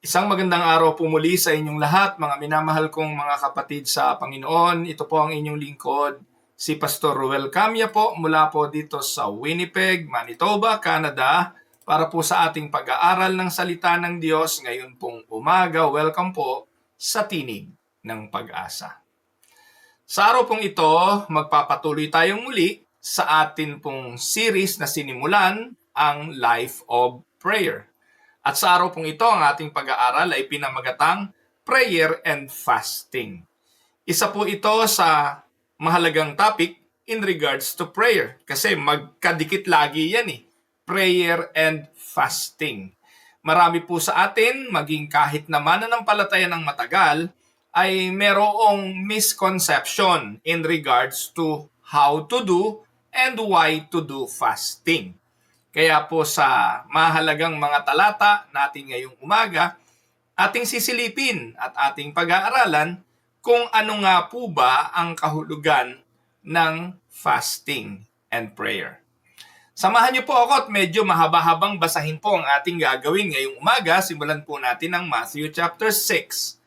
Isang magandang araw po muli sa inyong lahat, mga minamahal kong mga kapatid sa Panginoon. Ito po ang inyong lingkod, si Pastor Ruel Camia po, mula po dito sa Winnipeg, Manitoba, Canada, para po sa ating pag-aaral ng salita ng Diyos ngayon pong umaga. Welcome po sa Tinig ng Pag-asa. Sa araw pong ito, magpapatuloy tayong muli sa atin pong series na sinimulan, ang Life of Prayer. At sa araw pong ito, ang ating pag-aaral ay pinamagatang Prayer and Fasting. Isa po ito sa mahalagang topic in regards to prayer. Kasi magkadikit lagi yan prayer and fasting. Marami po sa atin, maging kahit na mananampalataya ng matagal, ay merong misconception in regards to how to do and why to do fasting. Kaya po sa mahalagang mga talata natin ngayong umaga, ating sisilipin at ating pag-aaralan kung ano nga po ba ang kahulugan ng fasting and prayer. Samahan niyo po ako at medyo mahaba-habang basahin po ang ating gagawin ngayong umaga. Simulan po natin ang Matthew chapter 6,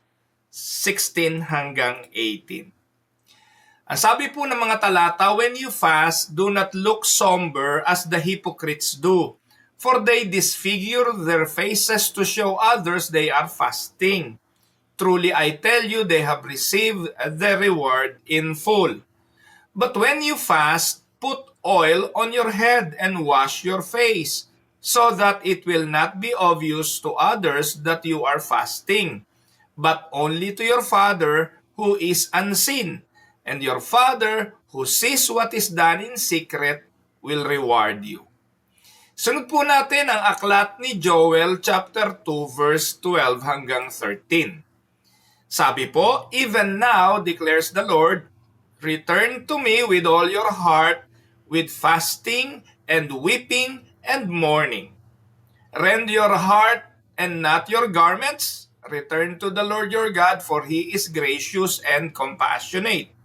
16 hanggang 18. Ang sabi po ng mga talata, when you fast, do not look somber as the hypocrites do, for they disfigure their faces to show others they are fasting. Truly I tell you, they have received their reward in full. But when you fast, put oil on your head and wash your face, so that it will not be obvious to others that you are fasting, but only to your Father who is unseen. And your Father who sees what is done in secret will reward you. Sunod po natin ang aklat ni Joel chapter 2 verse 12 hanggang 13. Sabi po, even now declares the Lord, return to me with all your heart, with fasting and weeping and mourning. Rend your heart and not your garments. Return to the Lord your God, for He is gracious and compassionate,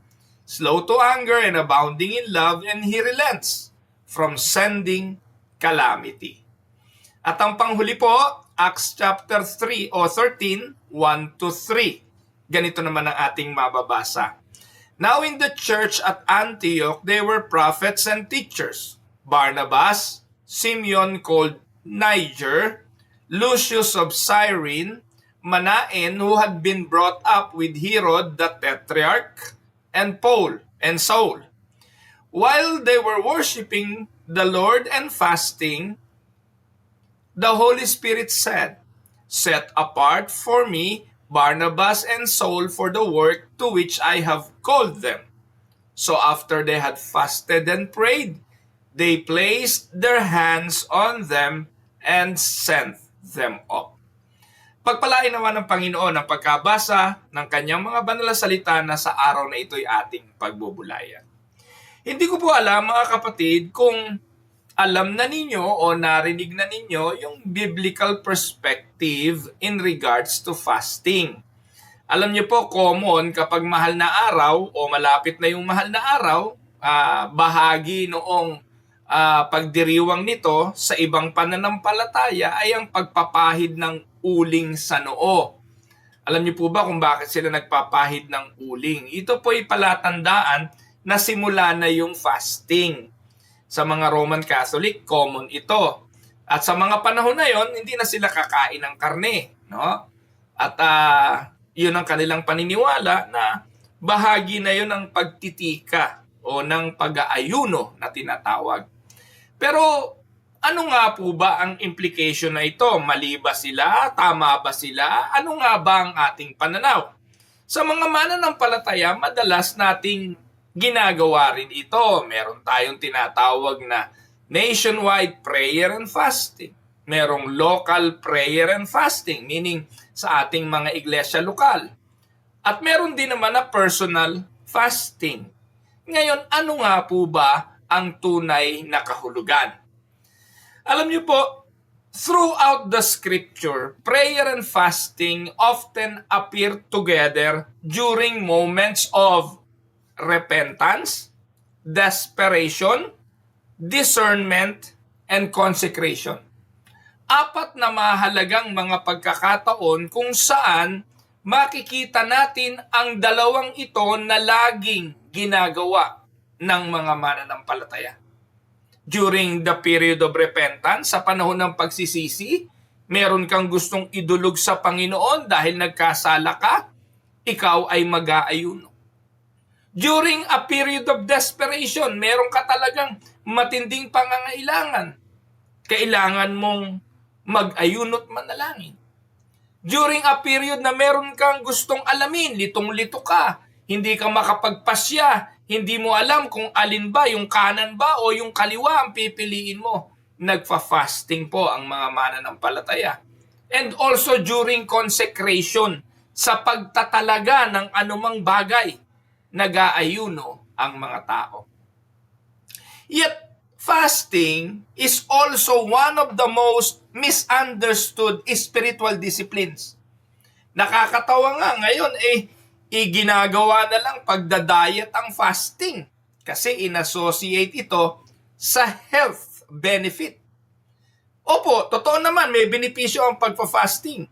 slow to anger and abounding in love, and He relents from sending calamity. At ang panghuli po, Acts chapter 3 o 13, 1 to 3. Ganito naman ang ating mababasa. Now in the church at Antioch, there were prophets and teachers. Barnabas, Simeon called Niger, Lucius of Cyrene, Manaen who had been brought up with Herod the Tetrarch, and Paul and Saul. While they were worshiping the Lord and fasting, the Holy Spirit said, set apart for me Barnabas and Saul for the work to which I have called them. So after they had fasted and prayed, they placed their hands on them and sent them up. Pagpalain naman ng Panginoon ang pagkabasa ng kanyang mga banal na salita na sa araw na ito'y ating pagbubulayan. Hindi ko po alam mga kapatid kung alam na ninyo o narinig na ninyo yung biblical perspective in regards to fasting. Alam niyo po, common kapag mahal na araw o malapit na yung mahal na araw, bahagi noong pagdiriwang nito sa ibang pananampalataya ay ang pagpapahid ng uling sa noo. Alam niyo po ba kung bakit sila nagpapahid ng uling? Ito po ay palatandaan na simula na yung fasting. Sa mga Roman Catholic, common ito. At sa mga panahon na yon, hindi na sila kakain ng karne. No? At yun ang kanilang paniniwala na bahagi na yun ng pagtitika o ng pag-aayuno na tinatawag. Pero ano nga po ba ang implication na ito? Mali ba sila? Tama ba sila? Ano nga ba ang ating pananaw? Sa mga mananampalataya, madalas nating ginagawa rin ito. Meron tayong tinatawag na nationwide prayer and fasting. Merong local prayer and fasting, meaning sa ating mga iglesia lokal. At meron din naman na personal fasting. Ngayon, ano nga po ba ang tunay na kahulugan? Alam niyo po, throughout the scripture, prayer and fasting often appear together during moments of repentance, desperation, discernment, and consecration. apat na mahalagang mga pagkakataon kung saan makikita natin ang dalawang ito na laging ginagawa ng mga mananampalataya. During the period of repentance, sa panahon ng pagsisisi, meron kang gustong idulog sa Panginoon dahil nagkasala ka, ikaw ay mag-aayuno. During a period of desperation, meron ka talagang matinding pangangailangan. Kailangan mong mag-ayuno't manalangin. During a period na meron kang gustong alamin, litong-lito ka, hindi ka makapagpasya, hindi mo alam kung alin ba, yung kanan ba o yung kaliwa ang pipiliin mo. Nagfa-fasting po ang mga mananampalataya. And also during consecration, sa pagtatalaga ng anumang bagay, nag-aayuno ang mga tao. Yet, fasting is also one of the most misunderstood spiritual disciplines. Nakakatawa nga ngayon ginagawa na lang pagda-diet ang fasting kasi inassociate ito sa health benefit. Opo, totoo naman may benepisyo ang pagpa-fasting.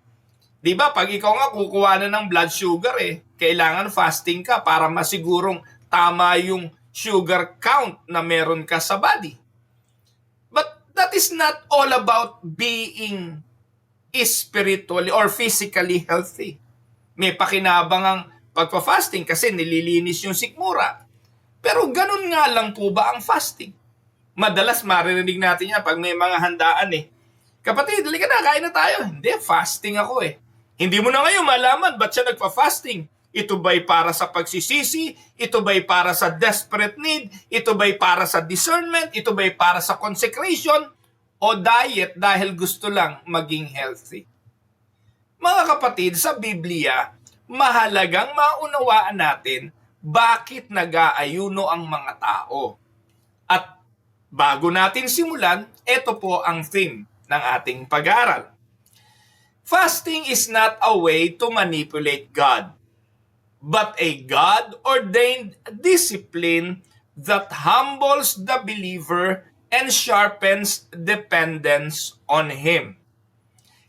'Di ba? Pag ikaw nga kukuha na ng blood sugar kailangan fasting ka para masigurong tama yung sugar count na meron ka sa body. But that is not all about being spiritually or physically healthy. May pakinabang ang pagpa-fasting kasi nililinis yung sikmura. Pero ganun nga lang po ba ang fasting? Madalas maririnig natin yan pag may mga handaan Kapatid, halika na, kain na tayo. Hindi, fasting ako Hindi mo na ngayon malaman ba't siya nagpa-fasting. Ito ba'y para sa pagsisisi? Ito ba'y para sa desperate need? Ito ba'y para sa discernment? Ito ba'y para sa consecration? O diet dahil gusto lang maging healthy? Mga kapatid, sa Biblia, mahalagang maunawaan natin bakit nag-aayuno ang mga tao. At bago natin simulan, ito po ang theme ng ating pag-aaral. Fasting is not a way to manipulate God, but a God-ordained discipline that humbles the believer and sharpens dependence on Him.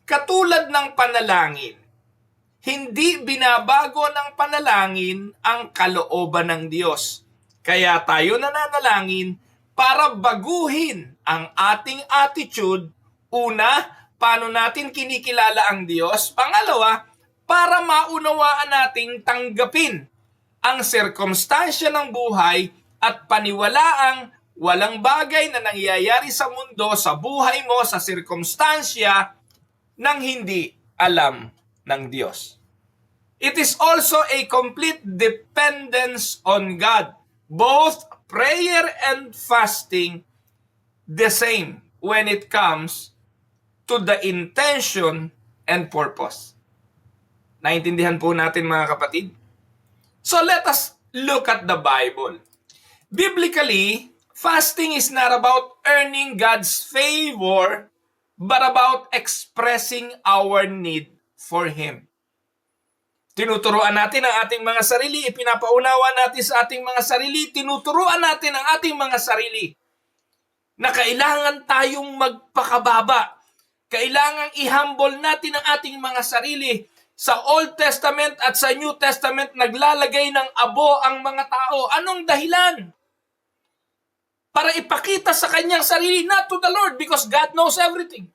Katulad ng panalangin, hindi binabago ng panalangin ang kalooban ng Diyos. Kaya tayo nananalangin para baguhin ang ating attitude. Una, paano natin kinikilala ang Diyos? Pangalawa, para maunawaan nating tanggapin ang sirkumstansya ng buhay at paniwalaang walang bagay na nangyayari sa mundo, sa buhay mo, sa sirkumstansya nang hindi alam ng Diyos. It is also a complete dependence on God. Both prayer and fasting, the same when it comes to the intention and purpose. Naintindihan po natin mga kapatid? So let us look at the Bible. Biblically, fasting is not about earning God's favor, but about expressing our need for Him. Tinuturuan natin ang ating mga sarili, ipinapaunawa natin sa ating mga sarili, tinuturuan natin ang ating mga sarili na kailangan tayong magpakababa. Kailangan i-humble natin ang ating mga sarili. Sa Old Testament at sa New Testament, naglalagay ng abo ang mga tao. Anong dahilan? Para ipakita sa kanyang sarili, not to the Lord, because God knows everything.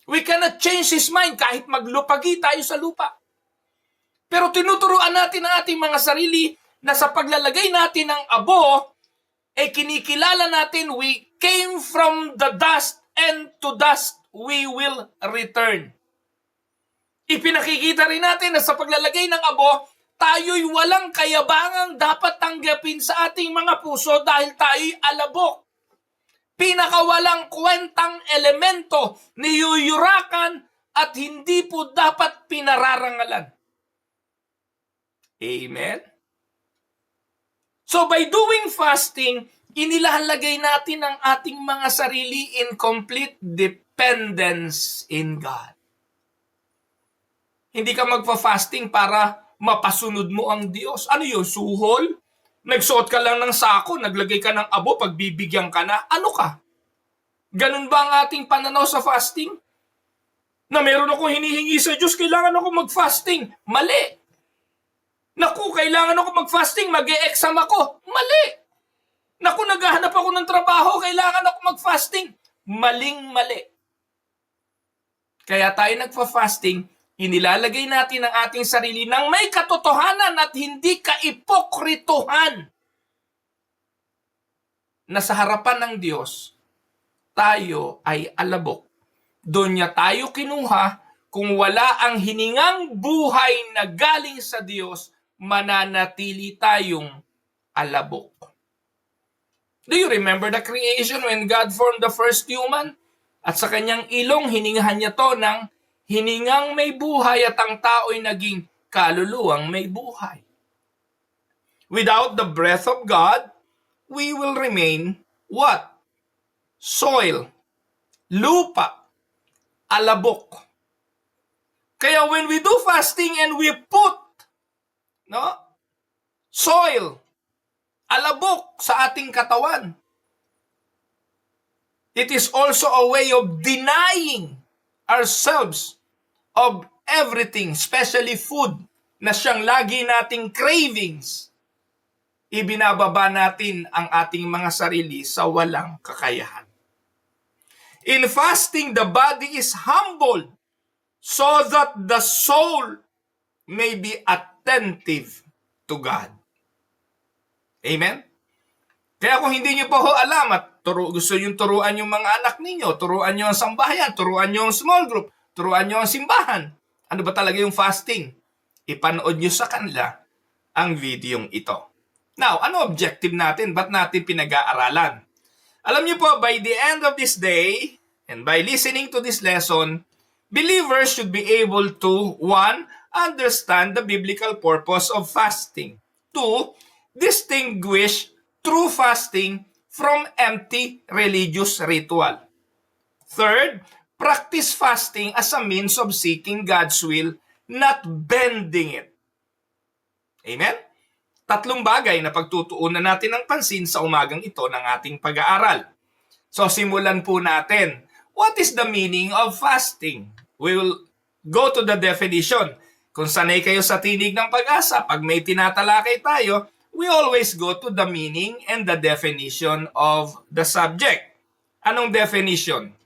We cannot change His mind kahit maglupagi tayo sa lupa. Pero tinuturuan natin ang ating mga sarili na sa paglalagay natin ng abo, kinikilala natin we came from the dust and to dust we will return. Ipinakikita rin natin na sa paglalagay ng abo, tayo'y walang kayabangang dapat tanggapin sa ating mga puso dahil tayo'y alabok. Pinakawalang kwentang elemento, niyuyurakan at hindi po dapat pinararangalan. Amen? So by doing fasting, inilalagay natin ang ating mga sarili in complete dependence in God. Hindi ka magpa-fasting para mapasunod mo ang Diyos. Ano yun? Suhol? Nagsuot ka lang ng sako, naglagay ka ng abo, pagbibigyan ka na. Ano ka? Ganun ba ang ating pananaw sa fasting? Na meron akong hinihingi sa Diyos, kailangan ako mag-fasting. Mali. Naku, kailangan ako mag-fasting, mag-e-exam ako. Mali. Naku, naghahanap ako ng trabaho, kailangan ako mag-fasting. Maling-mali. Kaya tayo nagpa-fasting, inilalagay natin ang ating sarili ng may katotohanan at hindi kaipokrituhan na sa harapan ng Diyos, tayo ay alabok. Doon niya tayo kinuha. Kung wala ang hiningang buhay na galing sa Diyos, mananatili tayong alabok. Do you remember the creation when God formed the first human? At sa kanyang ilong, hiningahan niya to ng hiningang may buhay at ang tao'y naging kaluluwang may buhay. Without the breath of God, we will remain what? Soil, lupa, alabok. Kaya when we do fasting and we put soil, alabok sa ating katawan, it is also a way of denying ourselves of everything, especially food, na siyang lagi nating cravings. Ibinababa natin ang ating mga sarili sa walang kakayahan. In fasting, the body is humbled so that the soul may be attentive to God. Amen? Kaya kung hindi nyo pa ho alam at gusto nyo turuan yung mga anak ninyo, turuan nyo ang sambahayan, turuan nyo ang small group, turuan nyo ang simbahan, ano ba talaga yung fasting? Ipanood nyo sa kanila ang videong ito. Now, ano objective natin? Ba't natin pinag-aaralan? Alam niyo po, by the end of this day, and by listening to this lesson, believers should be able to, 1, understand the biblical purpose of fasting. 2, distinguish true fasting from empty religious ritual. 3, practice fasting as a means of seeking God's will, not bending it. Amen? 3 bagay na pagtutuunan natin ng pansin sa umagang ito ng ating pag-aaral. So simulan po natin. What is the meaning of fasting? We will go to the definition. Kung sanay kayo sa tinig ng pag-asa, pag may tinatalakay tayo, we always go to the meaning and the definition of the subject. Anong definition?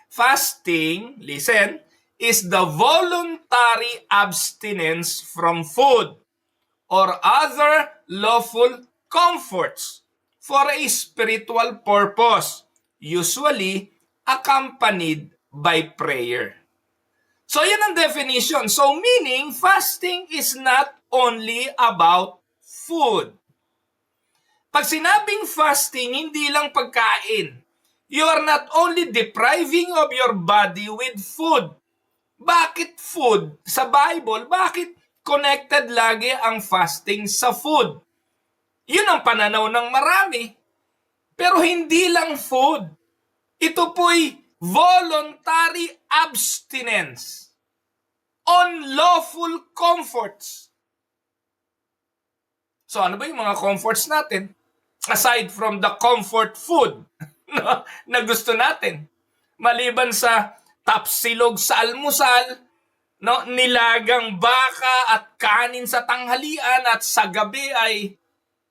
Fasting, listen, is the voluntary abstinence from food or other lawful comforts for a spiritual purpose, usually accompanied by prayer. So yan ang definition. So meaning, fasting is not only about food. Pag sinabing fasting, hindi lang pagkain. You are not only depriving of your body with food. Bakit food? Sa Bible, bakit connected lagi ang fasting sa food? Yun ang pananaw ng marami. Pero hindi lang food. Ito po'y voluntary abstinence on lawful comforts. So ano ba yung mga comforts natin? Aside from the comfort food na gusto natin. Maliban sa tapsilog sa almusal, nilagang baka at kanin sa tanghalian at sa gabi ay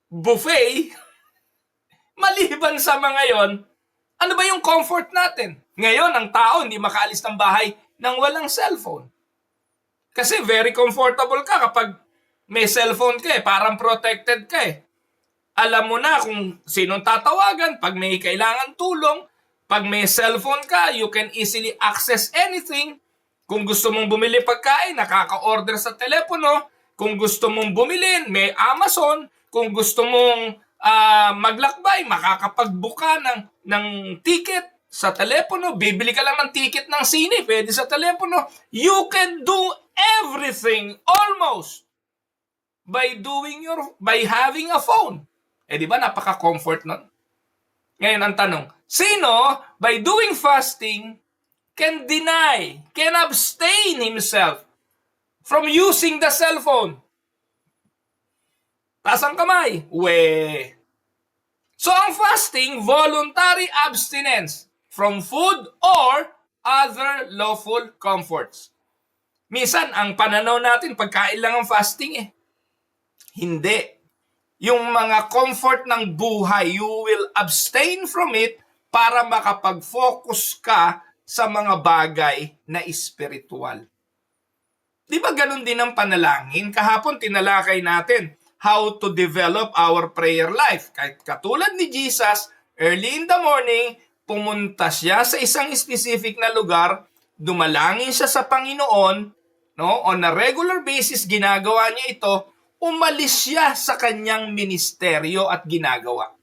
buffet. Maliban sa mga yon, ano ba yung comfort natin? Ngayon, ang tao hindi makaalis ng bahay nang walang cellphone. Kasi very comfortable ka kapag may cellphone ka parang protected ka Alam mo na kung sinong tatawagan, pag may kailangan tulong, pag may cellphone ka, you can easily access anything. Kung gusto mong bumili pagkain, nakaka-order sa telepono. Kung gusto mong bumili, may Amazon. Kung gusto mong maglakbay, makakapag-book ka ng ticket sa telepono. Bibili ka lang ng ticket ng sine, pwede sa telepono. You can do everything almost by having a phone. Di ba napaka-comfort nun? Ngayon ang tanong, sino by doing fasting can abstain himself from using the cellphone? Taas ang kamay. So ang fasting, voluntary abstinence from food or other lawful comforts. Minsan, ang pananaw natin, pagkain lang ang fasting eh. Hindi. Yung mga comfort ng buhay, you will abstain from it para makapag-focus ka sa mga bagay na espiritual. Di ba ganun din ang panalangin? Kahapon tinalakay natin how to develop our prayer life. Katulad ni Jesus, early in the morning, pumunta siya sa isang specific na lugar, dumalangin siya sa Panginoon, no? On a regular basis, ginagawa niya ito, umalis siya sa kanyang ministeryo at ginagawa.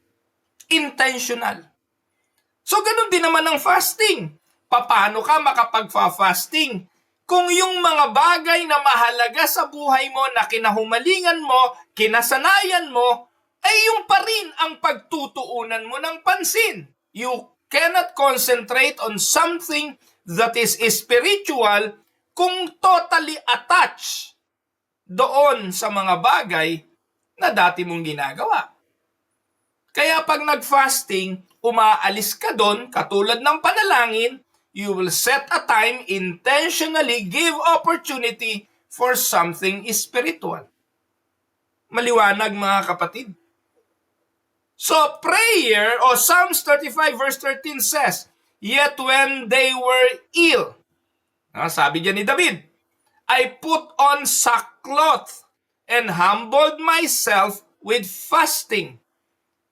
Intentional. So, ganun din naman ang fasting. Paano ka makapagfa-fasting? Kung yung mga bagay na mahalaga sa buhay mo, na kinahumalingan mo, kinasanayan mo, ay yung pa rin ang pagtutuunan mo ng pansin. You cannot concentrate on something that is spiritual kung totally attached doon sa mga bagay na dati mong ginagawa. Kaya pag nag-fasting, umaalis ka doon, katulad ng panalangin, you will set a time, intentionally give opportunity for something spiritual. Maliwanag mga kapatid. So prayer, o Psalms 35 verse 13 says, "Yet when they were ill," sabi diyan ni David, "I put on sackcloth and humbled myself with fasting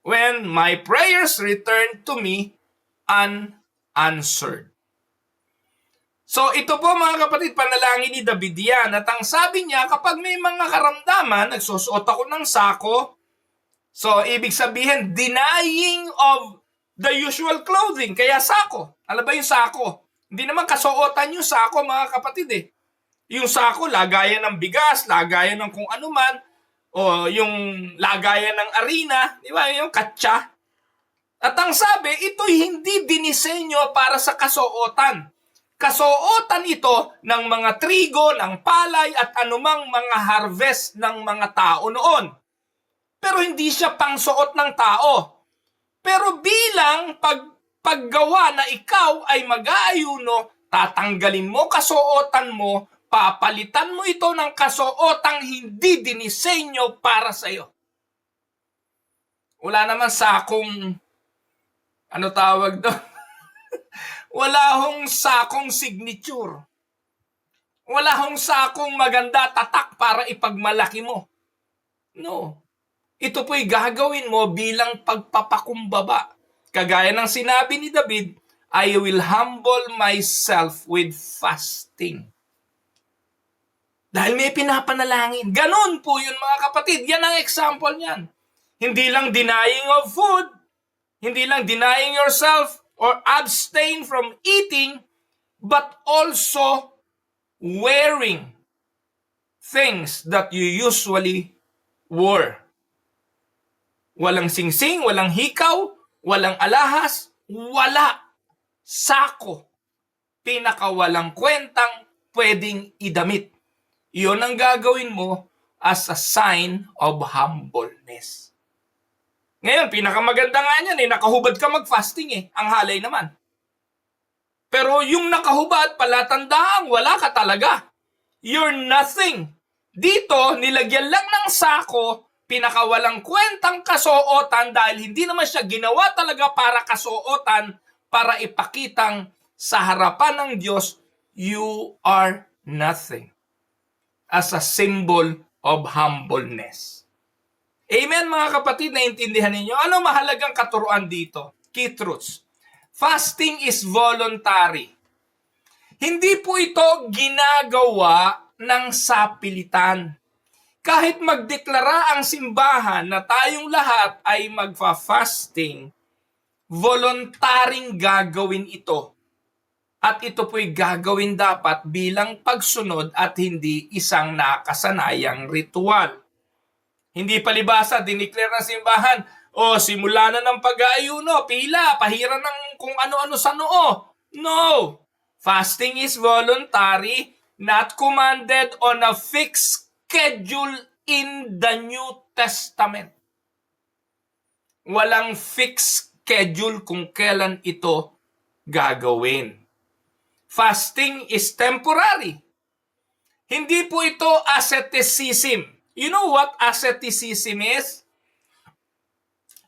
when my prayers returned to me unanswered." So ito po mga kapatid, panalangin ni David yan. At ang sabi niya, kapag may mga karamdaman, nagsusuot ako ng sako. So ibig sabihin, denying of the usual clothing. Kaya sako. Alam ba yung sako? Hindi naman kasuotan yung sako mga kapatid eh. Yung sako, lagayan ng bigas, lagayan ng kung ano man, o yung lagayan ng arena, di ba? Yung katsa. At ang sabi, ito'y hindi dinisenyo para sa kasuotan. Kasuotan ito ng mga trigo, ng palay at anumang mga harvest ng mga tao noon. Pero hindi siya pangsuot ng tao. Pero bilang paggawa na ikaw ay mag-aayuno, tatanggalin mo kasuotan mo, papalitan mo ito ng kasuotang hindi dinisenyo para sa iyo. Wala naman sakong, ano tawag doon? Wala hong sakong signature. Wala hong sakong maganda tatak para ipagmalaki mo. No. Ito po'y gagawin mo bilang pagpapakumbaba. Kagaya ng sinabi ni David, I will humble myself with fasting. Dahil may pinapanalangin. Ganon po yun mga kapatid. Yan ang example niyan. Hindi lang denying of food, hindi lang denying yourself or abstain from eating, but also wearing things that you usually wore. Walang singsing, walang hikaw, walang alahas, wala. Sako. Pinakawalang kwentang pwedeng idamit. Iyon ang gagawin mo as a sign of humbleness. Ngayon, pinakamaganda nga niyan nakahubad ka mag-fasting ang halay naman. Pero yung nakahubad, palatandaan, wala ka talaga. You're nothing. Dito, nilagyan lang ng sako, pinakawalang kwentang kasuotan dahil hindi naman siya ginawa talaga para kasuotan, para ipakitang sa harapan ng Diyos, you are nothing. As a symbol of humbleness. Amen mga kapatid, naintindihan ninyo? Ano mahalagang katuruan dito? Key truths. Fasting is voluntary. Hindi po ito ginagawa ng sapilitan. Kahit magdeklara ang simbahan na tayong lahat ay magfa-fasting, voluntaring gagawin ito. At ito po'y gagawin dapat bilang pagsunod at hindi isang nakasanayang ritual. Hindi palibasa, dineclare ng simbahan, simula na ng pag-aayuno, pila, pahiran ng kung ano-ano sa noo. No! Fasting is voluntary, not commanded on a fixed schedule in the New Testament. Walang fixed schedule kung kailan ito gagawin. Fasting is temporary. Hindi po ito asceticism. You know what asceticism is?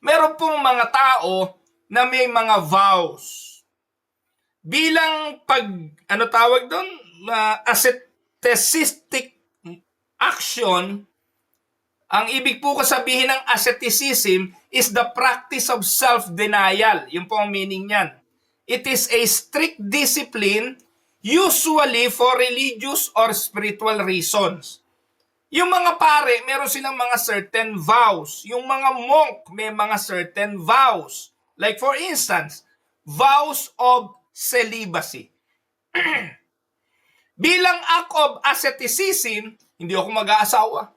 Meron pong mga tao na may mga vows. Bilang tawag doon? Ascetic action, ang ibig po ko sabihin ng asceticism is the practice of self-denial. Yun po ang meaning niyan. It is a strict discipline usually for religious or spiritual reasons. Yung mga pare, meron silang mga certain vows. Yung mga monk, may mga certain vows. Like for instance, vows of celibacy. Bilang act of asceticism, hindi ako mag-aasawa.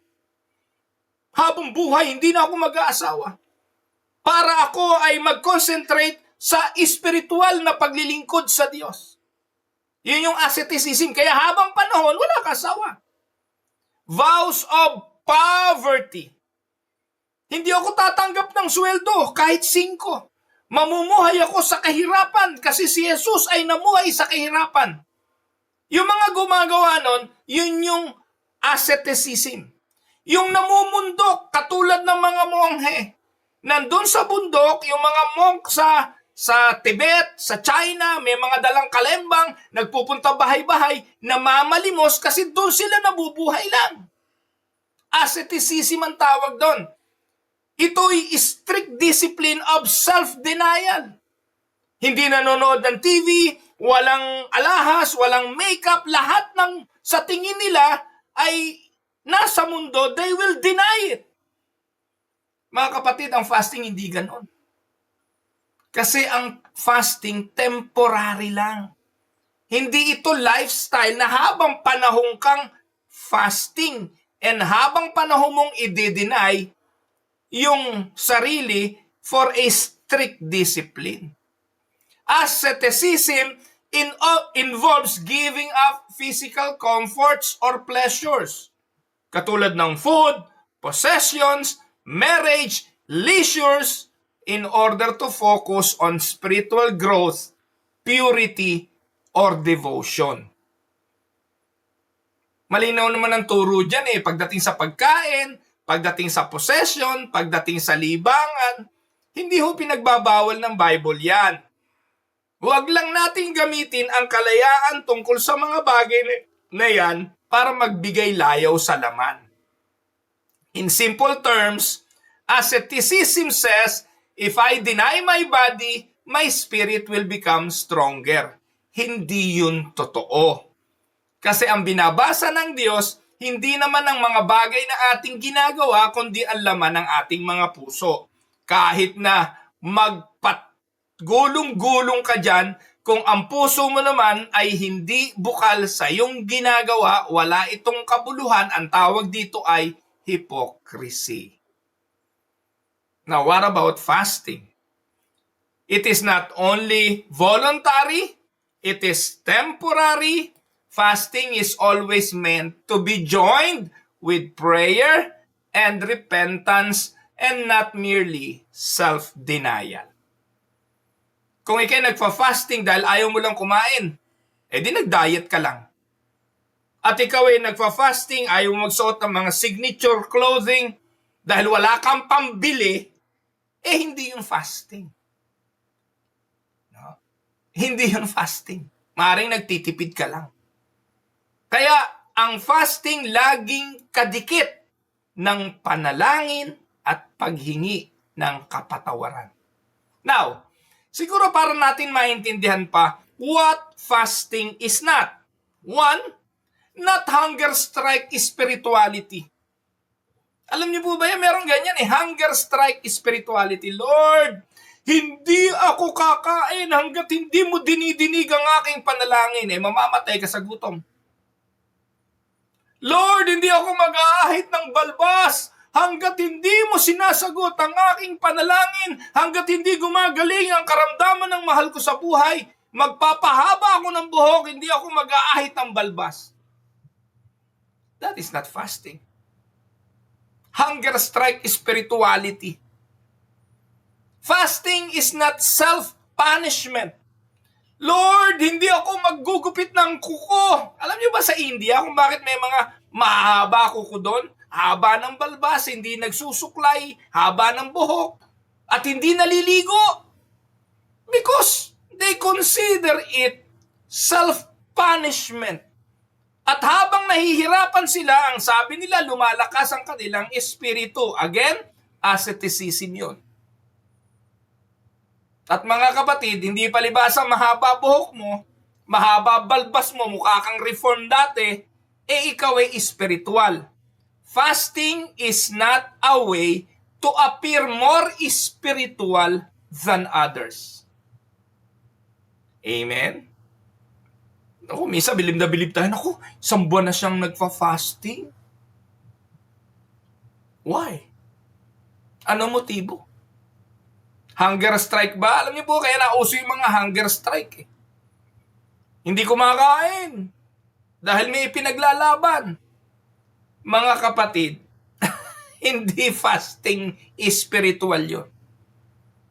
Habang buhay, hindi na ako mag-aasawa. Para ako ay mag-concentrate sa espiritual na paglilingkod sa Diyos. Yun yung asceticism. Kaya habang panahon, wala ka asawa. Vows of poverty. Hindi ako tatanggap ng sweldo kahit 5. Mamumuhay ako sa kahirapan kasi si Jesus ay namuhay sa kahirapan. Yung mga gumagawa nun, yun yung asceticism. Yung namumundok, katulad ng mga monghe. Nandun sa bundok, yung mga monk sa Tibet, sa China, may mga dalang kalembang, nagpupunta bahay-bahay, namamalimos kasi doon sila nabubuhay lang. Asceticism ang tawag doon. Ito'y strict discipline of self-denial. Hindi nanonood ng TV, walang alahas, walang makeup, lahat ng sa tingin nila ay nasa mundo, they will deny it. Mga kapatid, ang fasting hindi ganon. Kasi ang fasting temporary lang. Hindi ito lifestyle na habang panahon kang fasting and habang panahon mong i-deny yung sarili for a strict discipline. Asceticism involves giving up physical comforts or pleasures, katulad ng food, possessions, marriage, leisures, in order to focus on spiritual growth, purity, or devotion. Malinaw naman ang turo dyan pagdating sa pagkain, pagdating sa possession, pagdating sa libangan, hindi ho pinagbabawal ng Bible yan. Huwag lang natin gamitin ang kalayaan tungkol sa mga bagay na yan para magbigay layaw sa laman. In simple terms, asceticism says, if I deny my body, my spirit will become stronger. Hindi yun totoo. Kasi ang binabasa ng Diyos, hindi naman ang mga bagay na ating ginagawa, kundi ang laman ng ating mga puso. Kahit na magpatgulong-gulong ka dyan, kung ang puso mo naman ay hindi bukal sa iyong ginagawa, wala itong kabuluhan, ang tawag dito ay hypocrisy. Now, what about fasting? It is not only voluntary, it is temporary. Fasting is always meant to be joined with prayer and repentance and not merely self-denial. Kung ikay nagfa-fasting dahil ayaw mo lang kumain, di nag-diet ka lang. At ikaw ay nagfa-fasting, ayaw mo magsuot ng mga signature clothing dahil wala kang pambili, hindi yung fasting. No? Hindi yung fasting. Maaaring nagtitipid ka lang. Kaya ang fasting laging kadikit ng panalangin at paghingi ng kapatawaran. Now, siguro para natin maintindihan pa what fasting is not. One, not hunger strike spirituality. Alam niyo po ba yan? Meron ganyan hunger strike spirituality. Lord, hindi ako kakain hanggat hindi mo dinidinig ang aking panalangin. Mamamatay ka sa gutom. Lord, hindi ako mag-aahit ng balbas hanggat hindi mo sinasagot ang aking panalangin, hanggat hindi gumagaling ang karamdaman ng mahal ko sa buhay. Magpapahaba ako ng buhok, hindi ako mag-aahit ng balbas. That is not fasting. Hunger strike spirituality. Fasting is not self-punishment. Lord, hindi ako maggugupit ng kuko. Alam niyo ba sa India kung bakit may mga mahaba kuko doon? Haba ng balbas, hindi nagsusuklay, haba ng buhok, at hindi naliligo. Because they consider it self-punishment. At habang nahihirapan sila, ang sabi nila, lumalakas ang kanilang espiritu. Again, asceticism yun. At mga kapatid, hindi palibasa mahaba buhok mo, mahaba balbas mo, mukha kang reform dati, ikaw ay spiritual. Fasting is not a way to appear more spiritual than others. Amen? Ako, minsan bilib na bilib tayo. Ako, isang buwan na siyang nagfa-fasting. Why? Ano motibo? Hunger strike ba? Alam niyo po, kaya nauso yung mga hunger strike. Hindi kumakain. Dahil may ipinaglalaban. Mga kapatid, hindi fasting spiritual yun.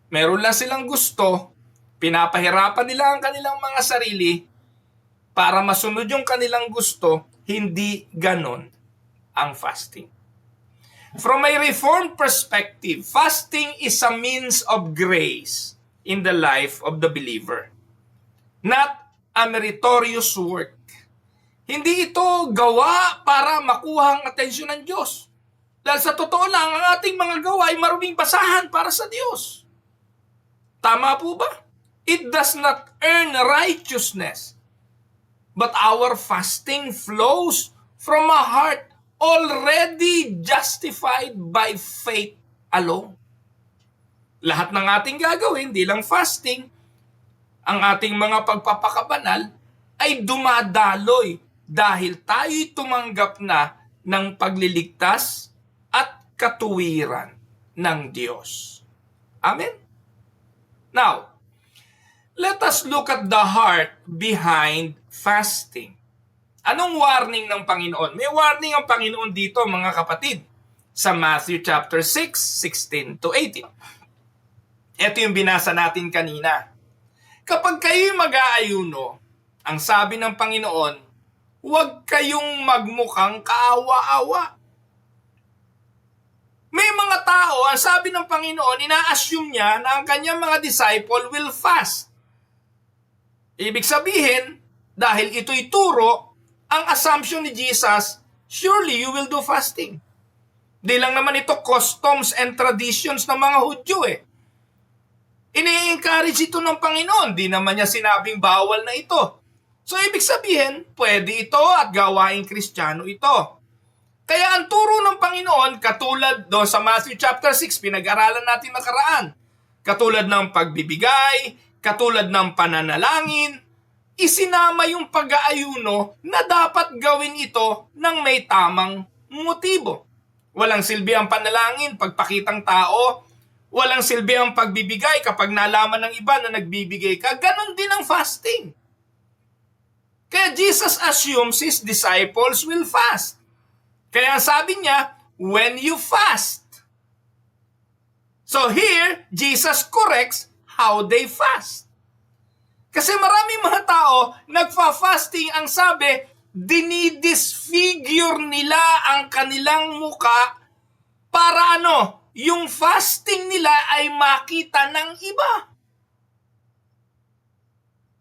Meron lang silang gusto, pinapahirapan nila ang kanilang mga sarili para masunod yung kanilang gusto, hindi ganon ang fasting. From a Reformed perspective, fasting is a means of grace in the life of the believer, not a meritorious work. Hindi ito gawa para makuha ang atensyon ng Diyos. Dahil sa totoo lang, ang ating mga gawa ay maruming basahan para sa Diyos. Tama po ba? It does not earn righteousness. But our fasting flows from a heart already justified by faith alone. Lahat ng ating gagawin, di lang fasting, ang ating mga pagpapakabanal ay dumadaloy dahil tayo'y tumanggap na ng pagliligtas at katuwiran ng Diyos. Amen? Now, let us look at the heart behind fasting. Anong warning ng Panginoon? May warning ang Panginoon dito, mga kapatid, sa Matthew chapter 6, 16 to 18. Ito yung binasa natin kanina. Kapag kayo'y mag-aayuno, ang sabi ng Panginoon, huwag kayong magmukhang kaawa-awa. May mga tao, ang sabi ng Panginoon, ina-assume niya na ang kanyang mga disciple will fast. Ibig sabihin, dahil ito'y turo, ang assumption ni Jesus, surely you will do fasting. Di lang naman ito customs and traditions ng mga Hudyo Ini-encourage ito ng Panginoon. Di naman niya sinabing bawal na ito. So ibig sabihin, pwede ito at gawaing Kristiyano ito. Kaya ang turo ng Panginoon, katulad doon sa Matthew chapter 6, pinag-aralan natin nakaraan, katulad ng pagbibigay, katulad ng pananalangin, isinama yung pag-aayuno na dapat gawin ito ng may tamang motibo. Walang silbi ang panalangin, pagpakitang tao, walang silbi ang pagbibigay kapag nalaman ng iba na nagbibigay ka, ganon din ang fasting. Kaya Jesus assumes his disciples will fast. Kaya sabi niya, when you fast. So here, Jesus corrects how they fast. Kasi maraming mga tao, nagfa-fasting, ang sabi, dinidisfigure nila ang kanilang muka para yung fasting nila ay makita ng iba.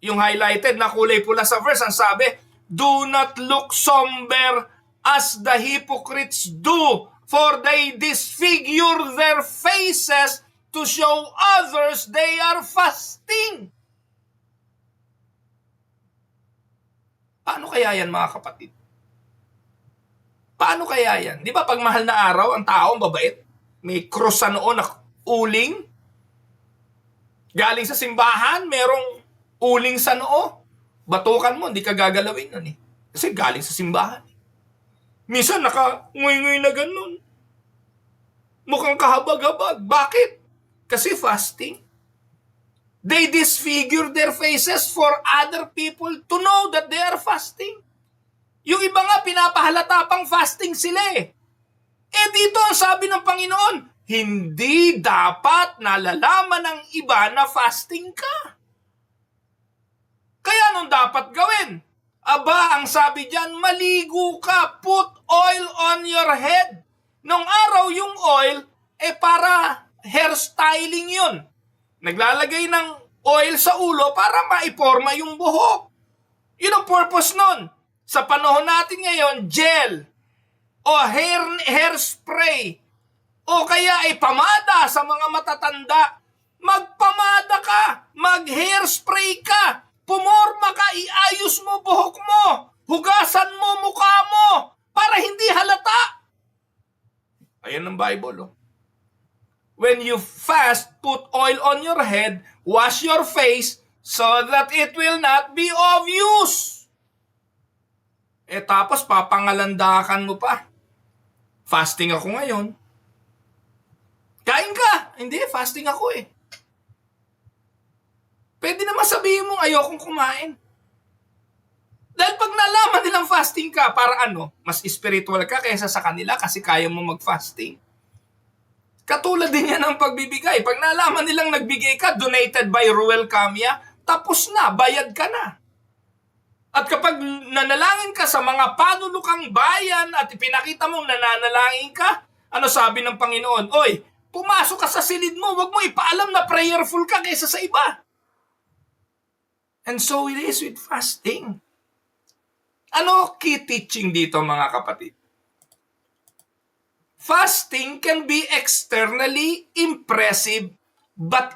Yung highlighted na kulay pula sa verse, ang sabi, do not look somber as the hypocrites do, for they disfigure their faces to show others they are fasting. Paano kaya yan, mga kapatid? Paano kaya yan? Di ba pag mahal na araw, ang taong babait, may cross sa noo na uling? Galing sa simbahan, merong uling sa noo. Batukan mo, hindi ka gagalawin nun Kasi galing sa simbahan. Minsan naka-nguy-nguy na ganun. Mukhang kahabag-habag. Bakit? Kasi fasting. They disfigure their faces for other people to know that they are fasting. Yung iba nga, pinapahalata pang fasting sila dito ang sabi ng Panginoon, hindi dapat nalalaman ng iba na fasting ka. Kaya anong dapat gawin? Aba, ang sabi diyan, maligo ka, put oil on your head. Nung araw yung oil, para hairstyling yun. Naglalagay ng oil sa ulo para maiporma yung buhok. Yun ang purpose nun. Sa panahon natin ngayon, gel, o hairspray, o kaya pamada sa mga matatanda. Magpamada ka, mag-hairspray ka, pumorma ka, iayos mo buhok mo, hugasan mo mukha mo, para hindi halata. Ayan ang Bible, When you fast, put oil on your head, wash your face, so that it will not be of use. Tapos papangalandakan mo pa. Fasting ako ngayon. Kain ka. Hindi, fasting ako Pwede naman sabihin mo, ayokong kumain. Dahil pag nalaman nilang fasting ka, para mas spiritual ka kaysa sa kanila kasi kaya mo mag-fasting. Katulad din yan ang pagbibigay. Pag nalaman nilang nagbigay ka, donated by Ruel Camia, tapos na, bayad ka na. At kapag nanalangin ka sa mga panulukang bayan at ipinakita mong nananalangin ka, ano sabi ng Panginoon? Oy, pumasok ka sa silid mo, wag mo ipaalam na prayerful ka kaysa sa iba. And so it is with fasting. Ano key teaching dito, mga kapatid? Fasting can be externally impressive but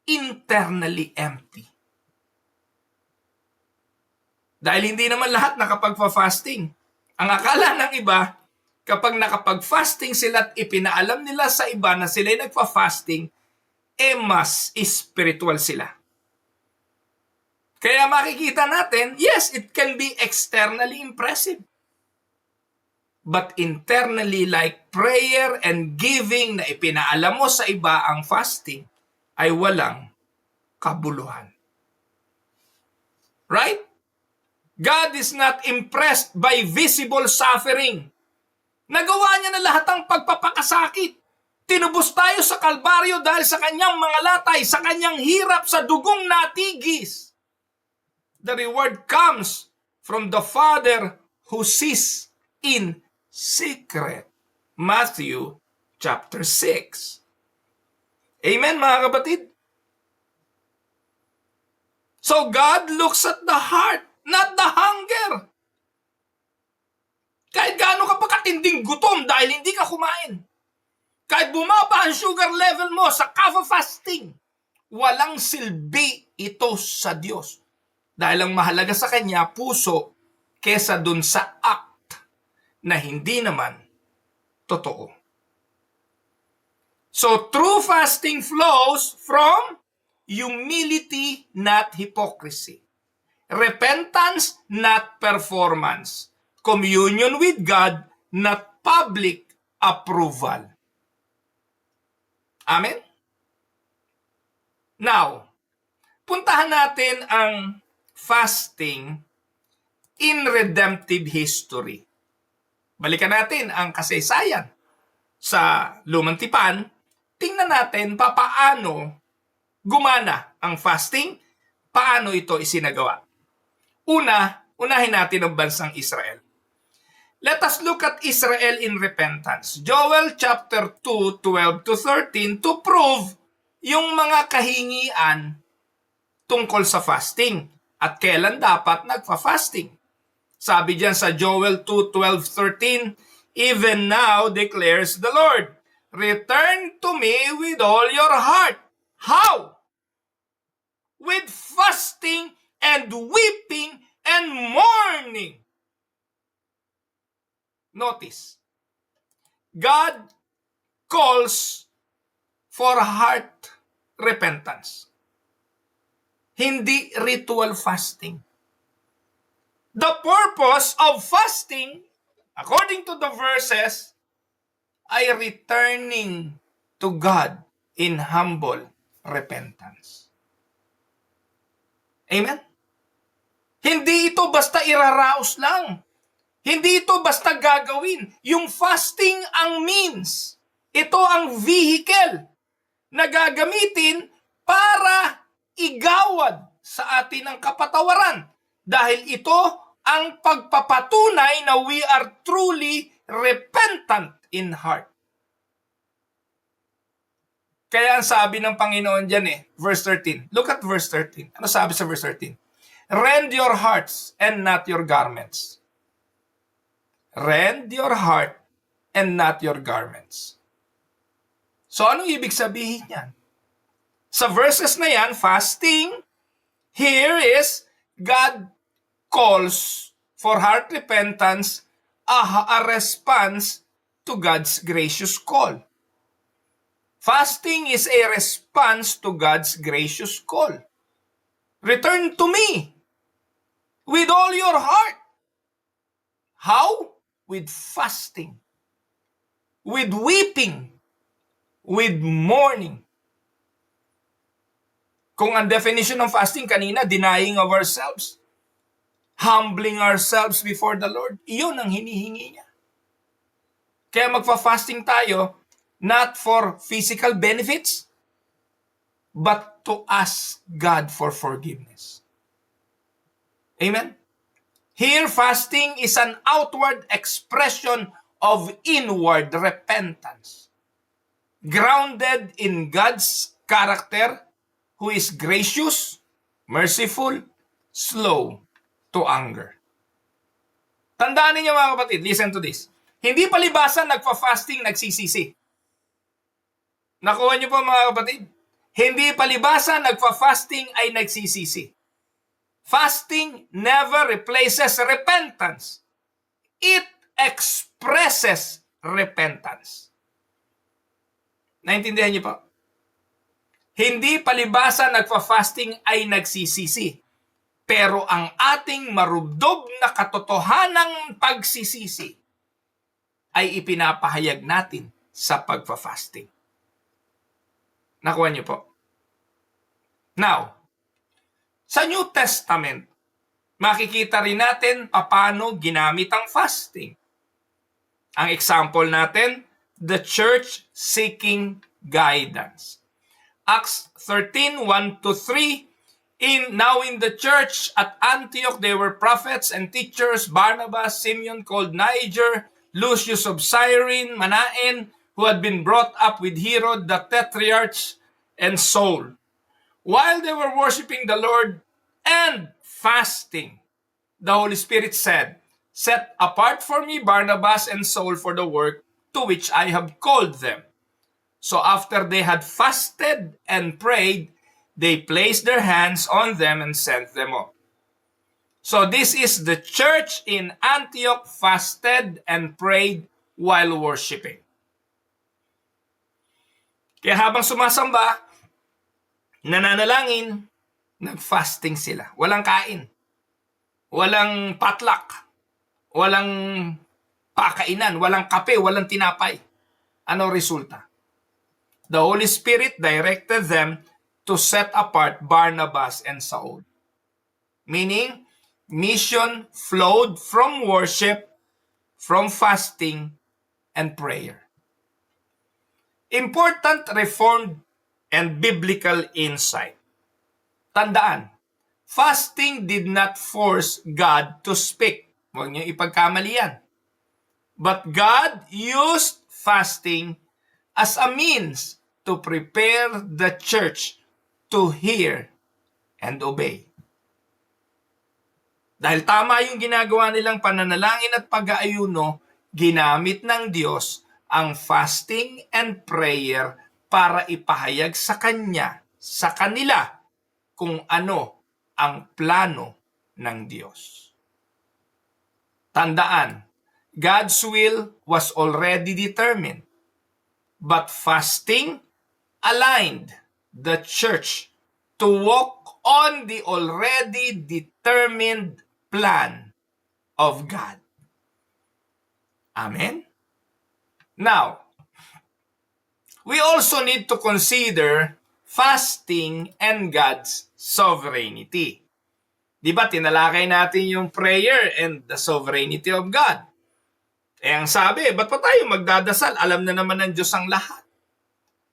internally empty. Dahil hindi naman lahat nakapagpa-fasting. Ang akala ng iba, kapag nakapag-fasting sila at ipinaalam nila sa iba na sila'y nagpa-fasting, mas spiritual sila. Kaya makikita natin, yes, it can be externally impressive. But internally, like prayer and giving na ipinaalam mo sa iba ang fasting, ay walang kabuluhan. Right? God is not impressed by visible suffering. Nagawa niya na lahat ng pagpapakasakit. Tinubos tayo sa Kalbaryo dahil sa kanyang mga latay, sa kanyang hirap, sa dugong natigis. The reward comes from the Father who sees in secret. Matthew chapter 6. Amen, mga kapatid? So God looks at the heart, not the hunger. Kahit gaano ka pa katinding gutom dahil hindi ka kumain. Kahit bumaba ang sugar level mo sa kafa fasting, walang silbi ito sa Diyos. Dahil ang mahalaga sa Kanya, puso, kesa dun sa act na hindi naman totoo. So true fasting flows from humility, not hypocrisy. Repentance, not performance. Communion with God, not public approval. Amen? Now, puntahan natin ang fasting in redemptive history. Balikan natin ang kasaysayan sa Lumang Tipan. Tingnan natin paano gumana ang fasting, paano ito isinagawa. Unahin natin ang bansang Israel. Let us look at Israel in repentance. Joel chapter 2, 12 to 13 to prove yung mga kahingian tungkol sa fasting at kailan dapat nagfa-fasting. Sabi diyan sa Joel 2, 12, 13, even now declares the Lord, return to me with all your heart. How? With fasting and weeping and mourning. Notice, God calls for heart repentance. Hindi ritual fasting. The purpose of fasting, according to the verses, ay returning to God in humble repentance. Amen? Hindi ito basta iraraos lang. Hindi ito basta gagawin. Yung fasting ang means. Ito ang vehicle na gagamitin para igawad sa atin ng kapatawaran. Dahil ito ang pagpapatunay na we are truly repentant in heart. Kaya ang sabi ng Panginoon dyan verse 13. Look at verse 13. Ano sabi sa verse 13? Rend your hearts and not your garments. Rend your heart and not your garments. So anong ibig sabihin yan? Sa verses na yan, fasting, here is God calls for heart repentance a response to God's gracious call. Fasting is a response to God's gracious call. Return to me with all your heart. How? With fasting, with weeping, with mourning. Kung ang definition ng fasting kanina, denying of ourselves, humbling ourselves before the Lord, iyon ang hinihingi niya. Kaya magfa-fasting tayo, not for physical benefits, but to ask God for forgiveness. Amen? Here, fasting is an outward expression of inward repentance, grounded in God's character, who is gracious, merciful, slow to anger. Tandaan ninyo mga kapatid, listen to this. Hindi palibasan nagpa-fasting nagsisisi. Nakuha niyo po mga kapatid? Hindi palibasan nagpa-fasting ay nagsisisi. Fasting never replaces repentance. It expresses repentance. Naintindihan niyo po? Hindi palibasa nagfa-fasting ay nagsisisi. Pero ang ating marubdob na katotohanang pagsisisi ay ipinapahayag natin sa pagfa-fasting. Nakuha niyo po? Now, sa New Testament, makikita rin natin paano ginamit ang fasting. Ang example natin, the church seeking guidance. Acts 13, 1-3, Now in the church at Antioch there were prophets and teachers, Barnabas, Simeon called Niger, Lucius of Cyrene, Manaen, who had been brought up with Herod the Tetrarch, and Saul. While they were worshiping the Lord and fasting, the Holy Spirit said, Set apart for me Barnabas and Saul for the work to which I have called them. So after they had fasted and prayed, they placed their hands on them and sent them off. So this is the church in Antioch fasted and prayed while worshiping. Kaya habang sumasamba, nananalangin, nag-fasting sila. Walang kain. Walang potluck. Walang pakainan. Walang kape. Walang tinapay. Ano resulta? The Holy Spirit directed them to set apart Barnabas and Saul. Meaning, mission flowed from worship, from fasting, and prayer. Important Reformed and biblical insight. Tandaan, fasting did not force God to speak. Huwag niyo ipagkamali yan. But God used fasting as a means to prepare the church to hear and obey. Dahil tama yung ginagawa nilang pananalangin at pag-aayuno, ginamit ng Diyos ang fasting and prayer para ipahayag sa Kanya, sa kanila, kung ano ang plano ng Diyos. Tandaan, God's will was already determined, but fasting aligned the church to walk on the already determined plan of God. Amen? Now, we also need to consider fasting and God's sovereignty. Di ba, tinalakay natin yung prayer and the sovereignty of God. Eh, ang sabi, ba't pa tayo magdadasal? Alam na naman ng Diyos ang lahat.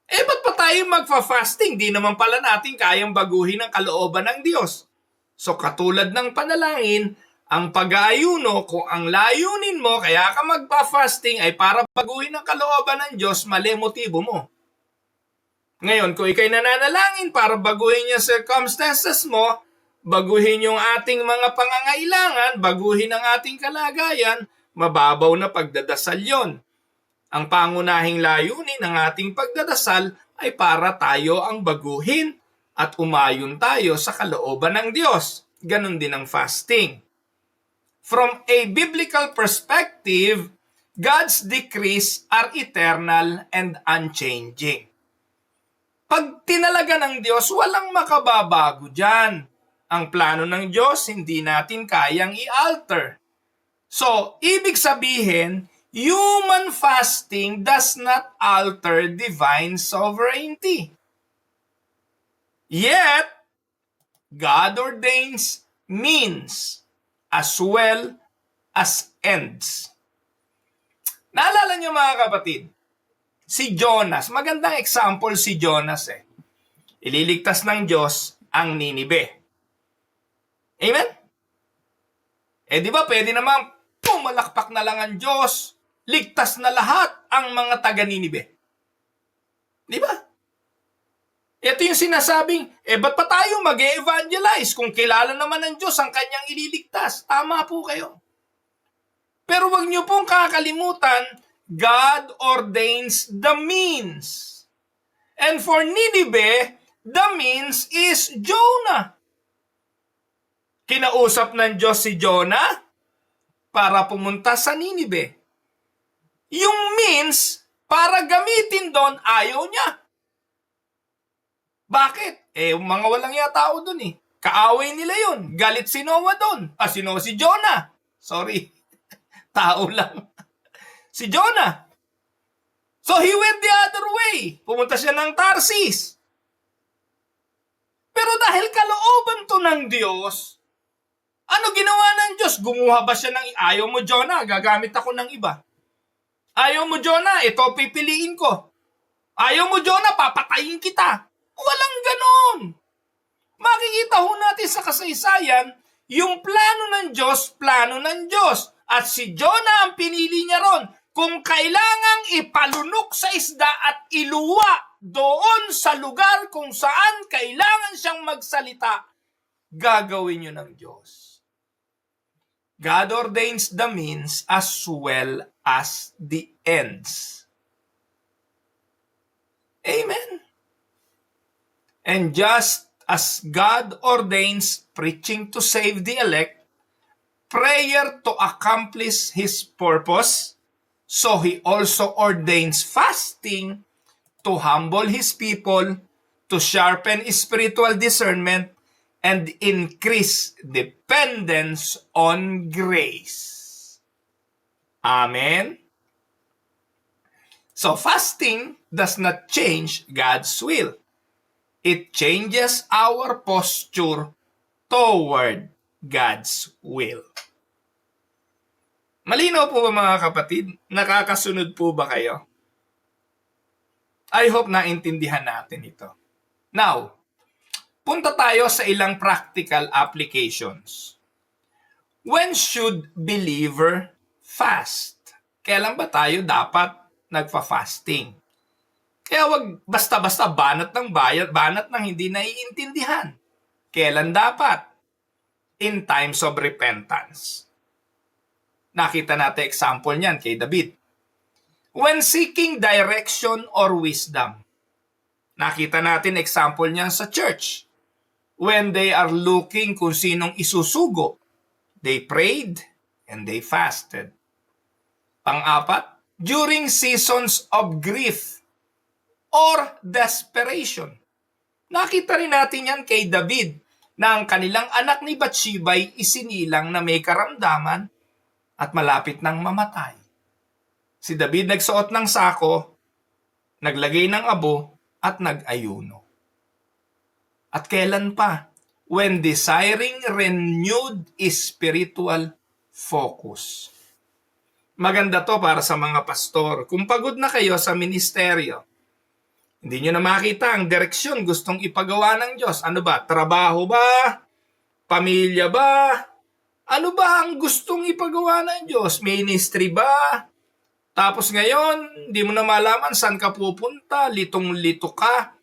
Eh, ba't pa tayo magfa-fasting? Di naman pala natin kayang baguhin ang kalooban ng Diyos. So katulad ng panalangin, ang pag-aayuno, kung ang layunin mo, kaya ka magpa-fasting ay para baguhin ang kalooban ng Diyos, mali motibo mo. Ngayon, kung ikay nananalangin para baguhin yung circumstances mo, baguhin yung ating mga pangangailangan, baguhin ang ating kalagayan, mababaw na pagdadasal yon. Ang pangunahing layunin ng ating pagdadasal ay para tayo ang baguhin at umayon tayo sa kalooban ng Diyos. Ganon din ang fasting. From a biblical perspective, God's decrees are eternal and unchanging. Pag tinalaga ng Diyos, walang makababago dyan. Ang plano ng Diyos, hindi natin kayang i-alter. So, ibig sabihin, human fasting does not alter divine sovereignty. Yet, God ordains means as well as ends. Naalala niyo mga kapatid, si Jonas, magandang example si Jonas eh. Ililigtas ng Diyos ang Ninibe. Amen? Di ba pwede naman pumalakpak na lang ang Diyos, ligtas na lahat ang mga taga-Ninibe. Di ba? Ito yung sinasabing, ba't pa tayo mag-evangelize kung kilala naman ng Diyos ang kanyang ililigtas? Tama po kayo. Pero wag niyo pong kakalimutan, God ordains the means. And for Ninibe, the means is Jonah. Kinausap ng Diyos si Jonah para pumunta sa Ninibe. Yung means, para gamitin doon, ayaw niya. Bakit? Mga walang tao doon eh. Kaaway nila yun. Galit si Noah doon. Si Jonah. Sorry. Tao lang. Si Jonah. So he went the other way. Pumunta siya ng Tarsis. Pero dahil kalooban to ng Diyos, ano ginawa ng Diyos? Gumuha ba siya ng, ayaw mo Jonah, gagamit ako ng iba. Ayaw mo Jonah, ito pipiliin ko. Ayaw mo Jonah, papatayin kita. Walang ganon. Makikita ho natin sa kasaysayan, yung plano ng Diyos, plano ng Diyos. At si Jonah ang pinili niya ron. Kung kailangang ipalunok sa isda at iluwa doon sa lugar kung saan kailangan siyang magsalita, gagawin niyo ng Diyos. God ordains the means as well as the ends. Amen. And just as God ordains preaching to save the elect, prayer to accomplish His purpose, so He also ordains fasting to humble His people, to sharpen spiritual discernment, and increase dependence on grace. Amen? So fasting does not change God's will. It changes our posture toward God's will. Malinaw po ba mga kapatid? Nakakasunod po ba kayo? I hope naintindihan natin ito. Now, punta tayo sa ilang practical applications. When should believer fast? Kailan ba tayo dapat nagfa-fasting? Kaya wag basta-basta banat ng bayat, banat ng hindi naiintindihan. Kailan dapat? In times of repentance. Nakita natin example niyan kay David. When seeking direction or wisdom. Nakita natin example niyan sa church. When they are looking kung sinong isusugo, they prayed and they fasted. Pang-apat, during seasons of grief or desperation. Nakita rin natin yan kay David na ang kanilang anak ni Bathsheba isinilang na may karamdaman at malapit nang mamatay. Si David nagsuot ng sako, naglagay ng abo at nag-ayuno. At kailan pa? When desiring renewed spiritual focus. Maganda to para sa mga pastor. Kung pagod na kayo sa ministeryo, hindi nyo na makita ang direksyon gustong ipagawa ng Diyos. Ano ba? Trabaho ba? Pamilya ba? Ano ba ang gustong ipagawa ng Diyos? Ministry ba? Tapos ngayon, hindi mo na malaman saan ka pupunta, litong-lito ka.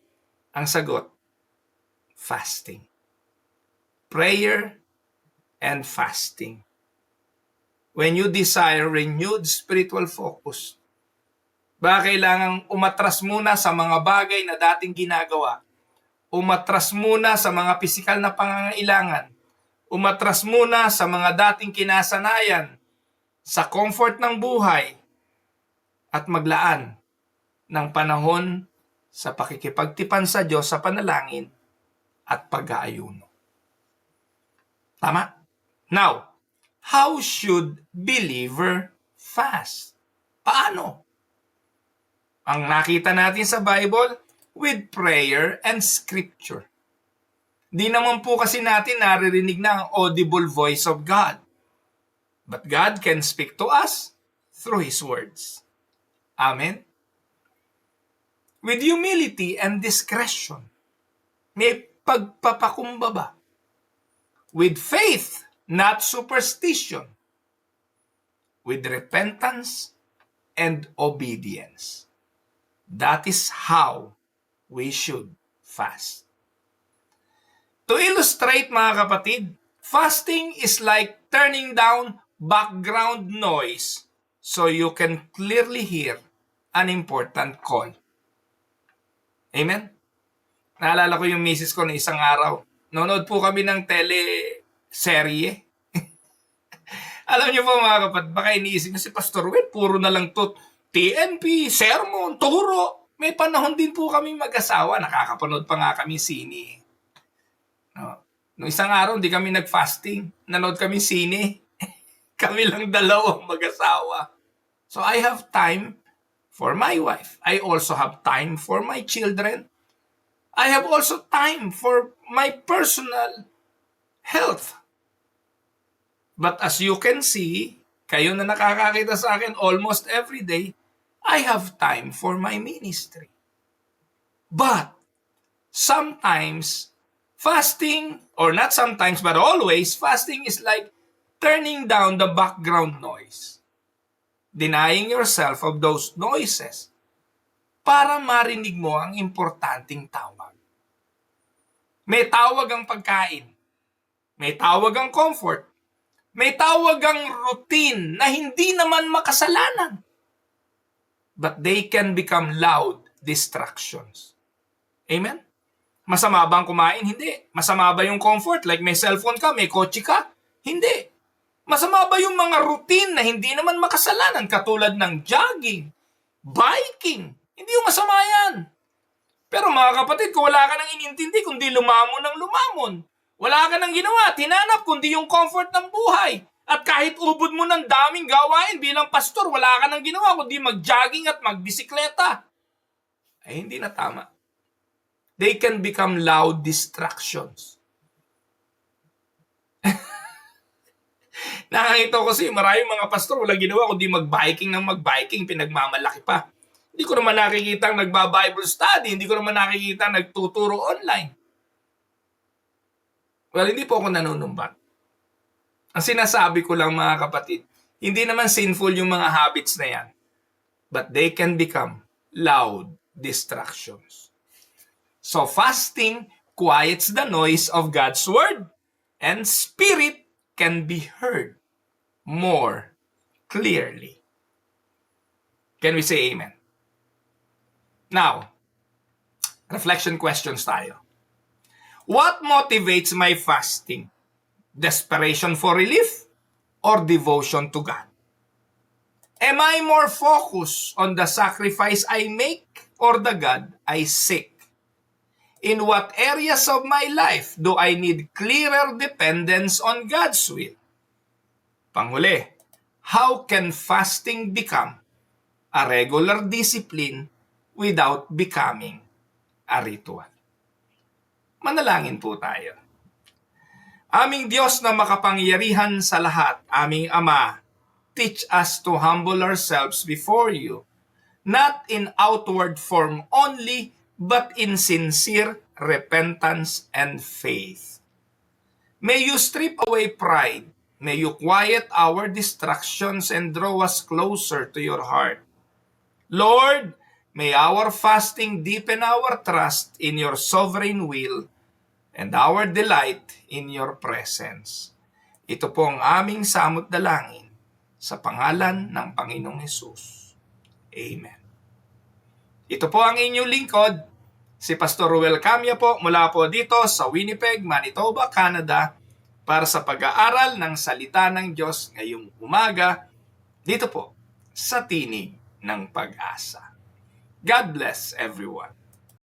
Ang sagot, fasting. Prayer and fasting. When you desire renewed spiritual focus, ba kailangang umatras muna sa mga bagay na dating ginagawa? Umatras muna sa mga pisikal na pangangailangan. Umatras muna sa mga dating kinasanayan, sa comfort ng buhay, at maglaan ng panahon sa pakikipagtipan sa Diyos sa panalangin at pag-aayuno. Tama? Now, how should believer fast? Paano? Ang nakita natin sa Bible, with prayer and scripture. Di naman po kasi natin naririnig na ang audible voice of God. But God can speak to us through His words. Amen? With humility and discretion. May pagpapakumbaba. With faith, not superstition. With repentance and obedience. That is how we should fast. To illustrate, mga kapatid, fasting is like turning down background noise so you can clearly hear an important call. Amen? Naalala ko yung misis ko na isang araw. Nanonood po kami ng teleserye. Alam niyo po, mga kapatid, baka iniisip niyo si Pastor Wet, puro na lang to TNP, sermon, turo. May panahon din po kami mag-asawa. Nakakapanood pa nga kami sine. No. Noong isang araw, hindi kami nag-fasting. Nanood kami sine. Kami lang dalawang mag-asawa. So I have time for my wife. I also have time for my children. I have also time for my personal health. But as you can see, kayo na nakakakita sa akin almost every day, I have time for my ministry. But sometimes, fasting, or not sometimes, but always, fasting is like turning down the background noise. Denying yourself of those noises para marinig mo ang importanteng tawag. May tawag ang pagkain. May tawag ang comfort. May tawag ang routine na hindi naman makasalanan. But they can become loud distractions. Amen? Masama ba ang kumain? Hindi. Masama ba yung comfort? Like may cellphone ka, may kotse ka? Hindi. Masama ba yung mga routine na hindi naman makasalanan katulad ng jogging, biking? Hindi yung masama yan. Pero mga kapatid, kung wala ka nang inintindi, kundi lumamon ng lumamon, wala ka nang ginawa, tinanap kundi yung comfort ng buhay. At kahit ubod mo ng daming gawain bilang pastor, wala ka nang ginawa kundi mag-jogging at magbisikleta. Ay hindi na tama. They can become loud distractions. Nakakita ko kasi maraming mga pastor wala ginawa kundi mag-biking ng mag-biking, pinagmamalaki pa. Hindi ko naman nakikita ang nagba-Bible study, hindi ko naman nakikita ang nagtuturo online. Well, hindi po ako nanunumbat. Ang sinasabi ko lang, mga kapatid, hindi naman sinful yung mga habits na yan. But they can become loud distractions. So fasting quiets the noise of God's word and spirit can be heard more clearly. Can we say amen? Now, reflection questions tayo. What motivates my fasting? Desperation for relief or devotion to God? Am I more focused on the sacrifice I make or the God I seek? In what areas of my life do I need clearer dependence on God's will? Panghuli, how can fasting become a regular discipline without becoming a ritual? Manalangin po tayo. Aming Diyos na makapangyarihan sa lahat, aming Ama, teach us to humble ourselves before you, not in outward form only, but in sincere repentance and faith. May you strip away pride. May you quiet our distractions and draw us closer to your heart. Lord, may our fasting deepen our trust in your sovereign will and our delight in your presence. Ito po ang aming samot dalangin sa pangalan ng Panginoong Hesus. Amen. Ito po ang inyong lingkod, si Pastor Ruel Camia po mula po dito sa Winnipeg, Manitoba, Canada para sa pag-aaral ng Salita ng Diyos ngayong umaga dito po sa Tinig ng Pag-asa. God bless everyone.